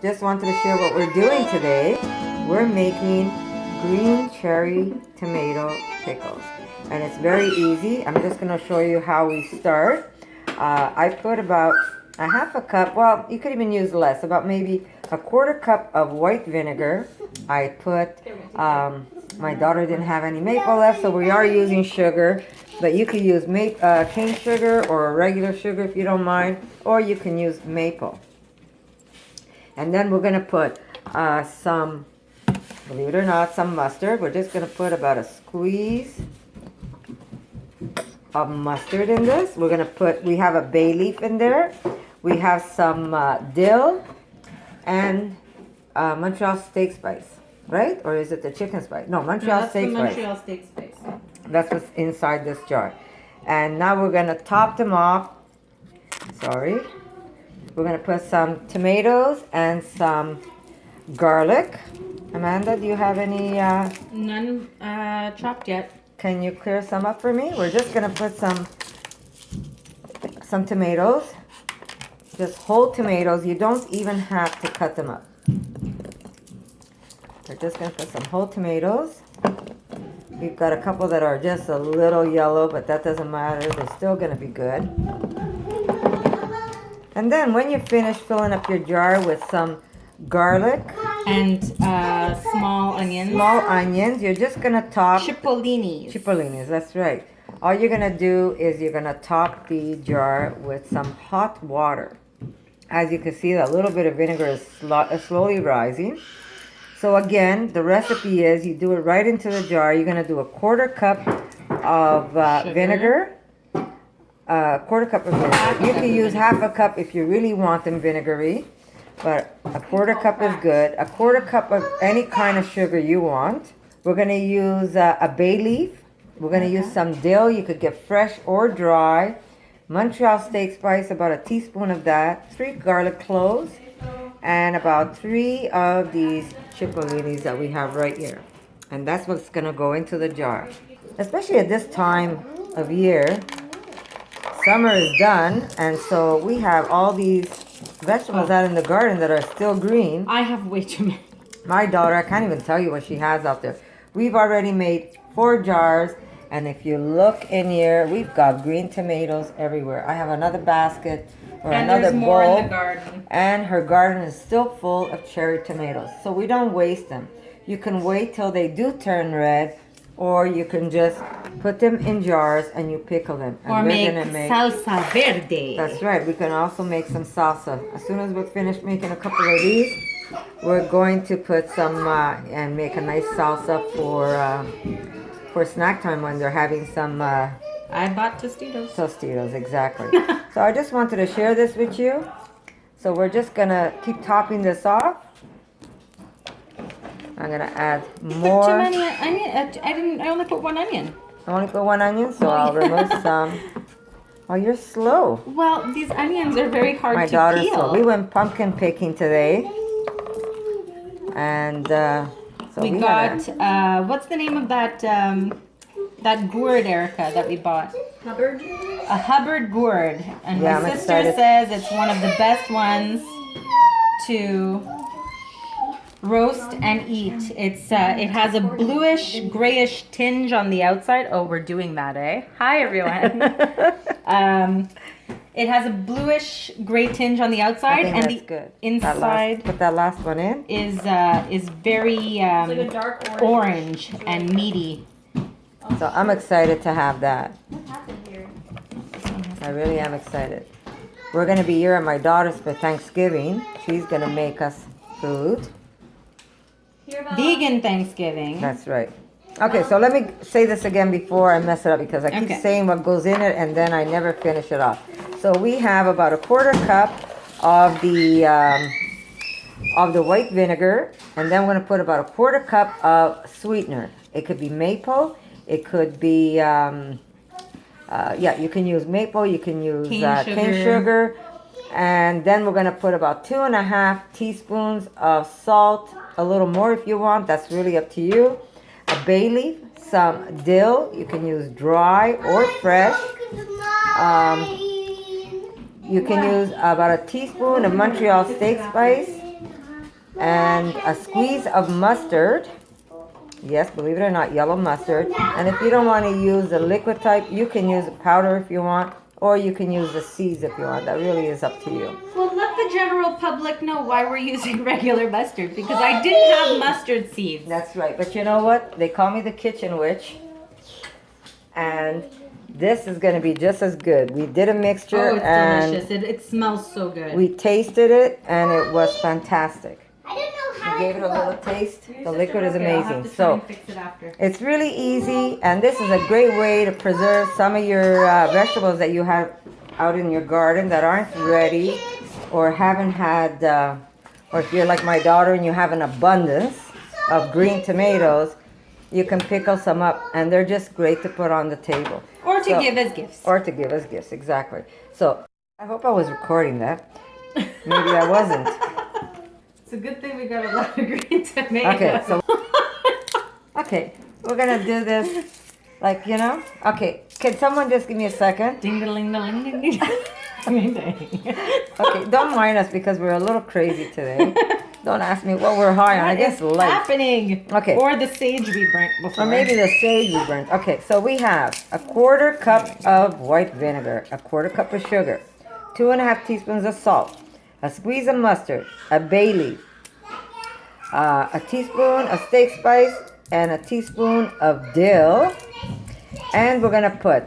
just wanted to share what we're doing today. We're making green cherry tomato pickles. And it's very easy. I'm just going to show you how we start. I put about a half a cup, well, you could even use less, about maybe a quarter cup of white vinegar. I put, my daughter didn't have any maple left, so we are using sugar. But you could use cane sugar or regular sugar if you don't mind, or you can use maple. And then we're going to put some, believe it or not, some mustard. We're just going to put about a squeeze of mustard in this. We're going to put, we have a bay leaf in there. We have some dill and Montreal steak spice, right? Or is it the chicken spice? No, Montreal steak spice. Montreal steak spice. That's what's inside this jar. And now we're going to top them off. Sorry. We're going to put some tomatoes and some garlic. Amanda, do you have any? None chopped yet. Can you clear some up for me? We're just going to put some tomatoes. Just whole tomatoes. You don't even have to cut them up. We're just going to put some whole tomatoes. We've got a couple that are just a little yellow, but that doesn't matter. They're still going to be good. And then when you finish filling up your jar with some garlic and small onions. Small onions, you're just going to top. Cipolinis. Cipolinis, that's right. All you're going to do is you're going to top the jar with some hot water. As you can see, that little bit of vinegar is slowly rising. So again, the recipe is you do it right into the jar. You're going to do a quarter cup of vinegar. Quarter cup of vinegar. You can use half a cup if you really want them vinegary. But a quarter cup is good. A quarter cup of any kind of sugar you want. We're going to use a bay leaf. We're going to use some dill. You could get fresh or dry. Montreal steak spice, about a teaspoon of that. 3 garlic cloves. And about 3 of these cipolinis that we have right here. And that's what's going to go into the jar. Especially at this time of year. Summer is done. And so we have all these vegetables out in the garden that are still green. I have way too many. My daughter, I can't even tell you what she has out there. We've already made 4 jars, and if you look in here, we've got green tomatoes everywhere. I have another basket or And another there's more bowl, in the garden. and her garden is still full of cherry tomatoes. So we don't waste them. You can wait till they do turn red, or you can just put them in jars and you pickle them. And Or make gonna salsa verde. That's right. We can also make some salsa. As soon as we're finished making a couple of these, we're going to put some and make a nice salsa for snack time when they're having some I bought Tostitos. Tostitos. Exactly. So I just wanted to share this with you. So we're just gonna keep topping this off. I'm gonna add more. Too many onion. I only put 1 onion. I only put 1 onion, so I'll remove some. Oh, you're slow. Well, these onions are very hard My to daughter's peel. slow. We went pumpkin picking today. And so we got, what's the name of that gourd, Erica, that we bought? Hubbard. A Hubbard gourd. And Yeah, my I'm sister excited. says it's one of the best ones to roast and eat. It's it has a bluish, grayish tinge on the outside. Oh, we're doing that, eh? Hi, everyone. It has a bluish gray tinge on the outside, think and that's the good. inside Put that last one in. is very It's like a dark orange and meaty. So I'm excited to have that. What happened here? I really am excited. We're going to be here at my daughter's for Thanksgiving. She's going to make us food. Here, Bob. Vegan Thanksgiving. That's right. Okay, so let me say this again before I mess it up, because I keep Okay. saying what goes in it and then I never finish it off. So we have about a quarter cup of the white vinegar, and then we're going to put about a quarter cup of sweetener. It could be maple. It could be, you can use maple. You can use cane sugar. And then we're going to put about 2.5 teaspoons of salt, a little more if you want. That's really up to you. A bay leaf, some dill. You can use dry or fresh. You can use about a teaspoon of Montreal steak spice. and a squeeze of mustard. Yes, believe it or not, yellow mustard. And if you don't want to use the liquid type, you can use a powder if you want, or you can use the seeds if you want. That really is up to you. Well, let the general public know why we're using regular mustard, because I didn't have mustard seeds. That's right. But you know what? They call me the kitchen witch. And this is going to be just as good. We did a mixture Oh, it's and delicious. It smells so good. we tasted it and it was fantastic. I don't know how We gave it a little taste. The liquid is Okay, I'll have amazing. to try So and fix it after. it's really easy, and this is a great way to preserve some of your vegetables that you have out in your garden that aren't ready or haven't had, or if you're like my daughter and you have an abundance of green tomatoes, you can pickle some up, and they're just great to put on the table. Or to So- give as gifts. Or to give us gifts, exactly. So I hope I was recording that. Maybe I wasn't. It's a good thing we got a lot of green tomatoes. Okay, so okay, we're gonna do this, like, you know. Okay, can someone just give me a second? Ding-a-ling-a-ling-ding-ding. Okay, don't mind us because we're a little crazy today. Don't ask me what we're high on. I What guess is light. happening? Okay. Or the sage we burnt before. Or maybe the sage we burnt. Okay, so we have a 1/4 cup of white vinegar, a 1/4 cup of sugar, 2½ teaspoons of salt, a squeeze of mustard, a bay leaf, a teaspoon of steak spice, and a teaspoon of dill. And we're gonna put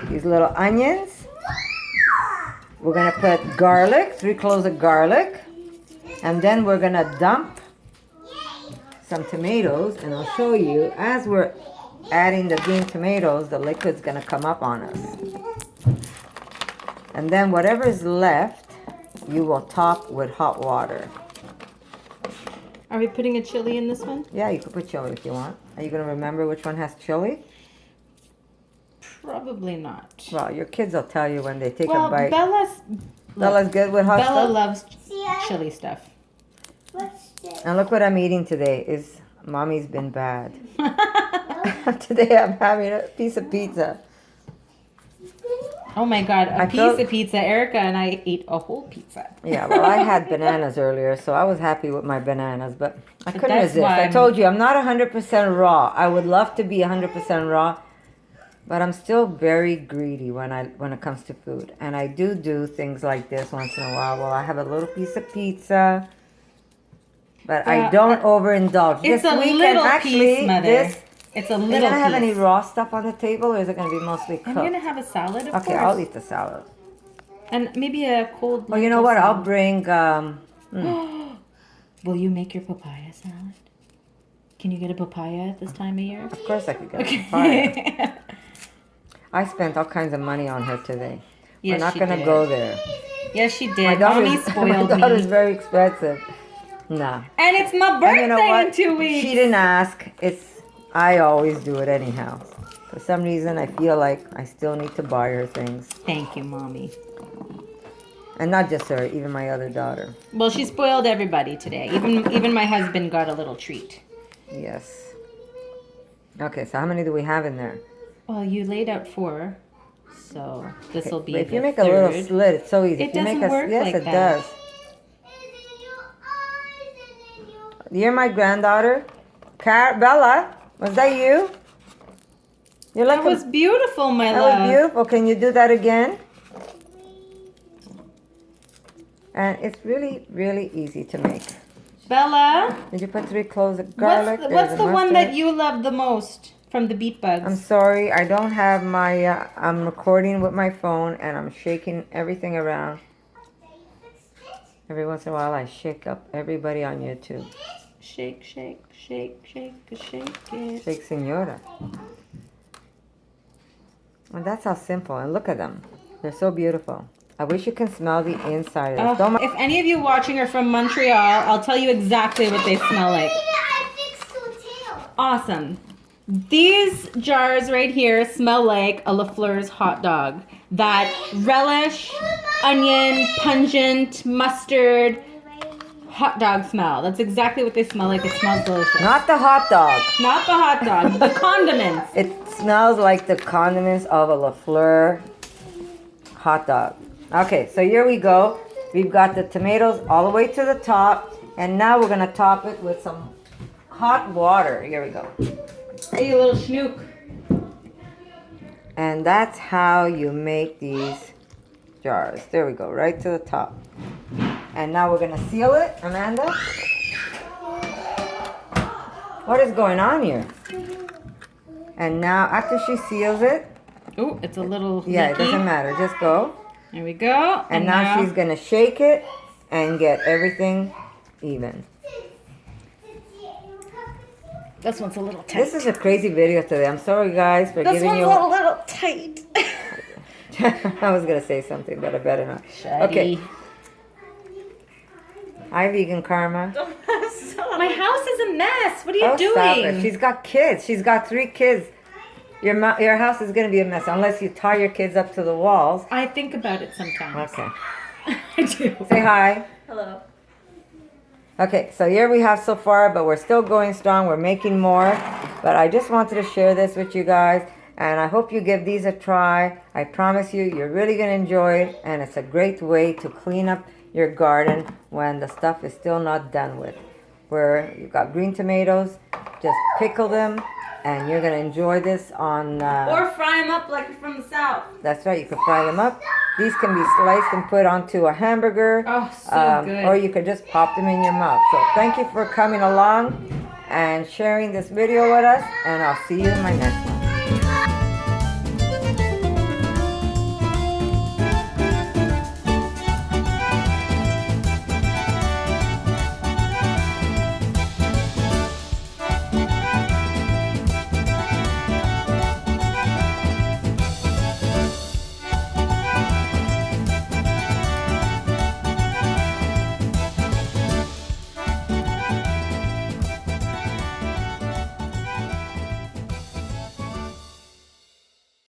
these little onions. We're gonna put garlic, 3 cloves of garlic. And then we're gonna dump some tomatoes, and I'll show you as we're adding the green tomatoes, the liquid's gonna come up on us. And then whatever is left, you will top with hot water. Are we putting a chili in this one? Yeah, you can put chili if you want. Are you gonna remember which one has chili? Probably not. Well, your kids will tell you when they take Well, a bite. Bella's good with hot Bella stuff? loves See, chili stuff. what's this? And look what I'm eating today. Is mommy's been bad. Today I'm having a piece of pizza. Oh my god, I a piece felt- of pizza. Erica and I ate a whole pizza. Yeah, well, I had bananas earlier, so I was happy with my bananas, but I couldn't that's resist. why I I'm- told you, I'm not 100% raw. I would love to be 100% raw, but I'm still very greedy when it comes to food. And I do things like this once in a while. Well, I have a little piece of pizza, but I Yeah, don't overindulge. It's this a weekend, little actually, piece, Mother. this, It's a are you little gonna have any piece. raw stuff on the table, or is it gonna be mostly I'm cooked? gonna have a salad, of Okay, course. I'll eat the salad. And maybe a cold. Well, you know what? lentil I'll bring. Will you make your papaya salad? Can you get a papaya at this time of year? Of course, I could get a papaya. I spent all kinds of money on her today. Yes, We're not she gonna did. go there. Yes, she My did. Mommy daughter's, spoiled my daughter's me. very expensive. Nah. And it's my And birthday you know what? in 2 weeks. She didn't ask. I always do it anyhow. For some reason, I feel like I still need to buy her things. Thank you, Mommy. And not just her, even my other daughter. Well, she spoiled everybody today. Even my husband got a little treat. Yes. Okay, so how many do we have in there? Well, you laid out 4, so this will be But if the you make third. a little slit, it's so easy. It If you make doesn't work yes, like it that. does. You're my granddaughter, Bella. Was that you? You're That looking. was beautiful, my That love. was beautiful. Can you do that again? And it's really, really easy to make. Bella, Did you put 3 cloves of garlic? what's the one that mustard. you love the most from the beet bugs? I'm sorry, I don't have my. I'm recording with my phone and I'm shaking everything around. Every once in a while, I shake up everybody on YouTube. Shake, shake, shake, shake, shake it. Shake, senora. And that's how simple. And look at them. They're so beautiful. I wish you can smell the inside of this. Don't If any of you watching are from Montreal, I'll tell you exactly what they smell like. I fixed the tail. Awesome. These jars right here smell like a LaFleur's hot dog. That relish, onion, pungent, mustard, hot dog smell. That's exactly what they smell like. It smells delicious. Not the hot dog. Not the hot dog, the condiments. It smells like the condiments of a LaFleur hot dog. Okay, so here we go. We've got the tomatoes all the way to the top. And now we're gonna top it with some hot water. Here we go. Hey, you little schnook. And that's how you make these jars. There we go, right to the top. And now we're gonna seal it, Amanda. What is going on here? And now after she seals it, Oh, it's a little yeah, it leaky. doesn't matter, just go. There we go. And now she's gonna shake it and get everything even. This one's a little tight. This is a crazy video today. I'm sorry guys for This giving one's you. a little tight. I was gonna say something, but I better not. Shaggy. Okay. Hi, vegan karma. My house is a mess. What are you Oh, stop doing? it. She's got kids. She's got 3 kids. Your house is gonna be a mess unless you tie your kids up to the walls. I think about it sometimes. Okay. I do. Say hi. Hello. Okay, so here we have so far, but we're still going strong. We're making more. But I just wanted to share this with you guys. And I hope you give these a try. I promise you, you're really going to enjoy it. And it's a great way to clean up your garden when the stuff is still not done with. Where you've got green tomatoes, just pickle them. And you're going to enjoy this on... Or fry them up like from the south. That's right, you can fry them up. These can be sliced and put onto a hamburger. Oh, so good. Or you could just pop them in your mouth. So thank you for coming along and sharing this video with us. And I'll see you in my next one.